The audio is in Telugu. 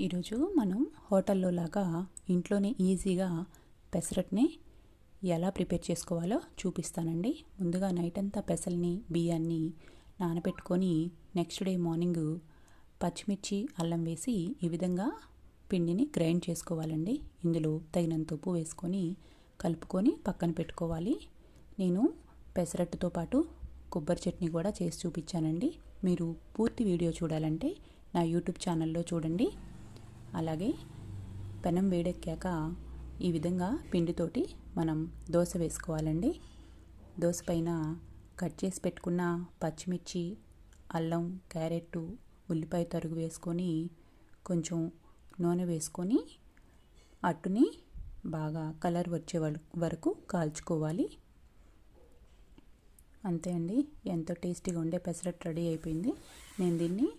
ఈరోజు మనం హోటల్లో లాగా ఇంట్లోనే ఈజీగా పెసరట్ని ఎలా ప్రిపేర్ చేసుకోవాలో చూపిస్తానండి. ముందుగా నైట్ అంతా పెసల్ని బియ్యాన్ని నానబెట్టుకొని నెక్స్ట్ డే మార్నింగ్ పచ్చిమిర్చి అల్లం వేసి ఈ విధంగా పిండిని గ్రైండ్ చేసుకోవాలండి. ఇందులో తగినంత ఉప్పు వేసుకొని కలుపుకొని పక్కన పెట్టుకోవాలి. నేను పెసరట్టుతో పాటు కొబ్బరి చట్నీ కూడా చేసి చూపించానండి. మీరు పూర్తి వీడియో చూడాలంటే నా యూట్యూబ్ ఛానల్లో చూడండి. అలాగే పెనం వేడెక్కాక ఈ విధంగా పిండితోటి మనం దోశ వేసుకోవాలండి. దోశ పైన కట్ చేసి పెట్టుకున్న పచ్చిమిర్చి, అల్లం, క్యారెట్, ఉల్లిపాయ తరుగు వేసుకొని కొంచెం నూనె వేసుకొని అట్టుని బాగా కలర్ వచ్చే వరకు కాల్చుకోవాలి. అంతే అండి, ఎంతో టేస్టీగా ఉండే పెసరట్టు రెడీ అయిపోయింది. నేను దీన్ని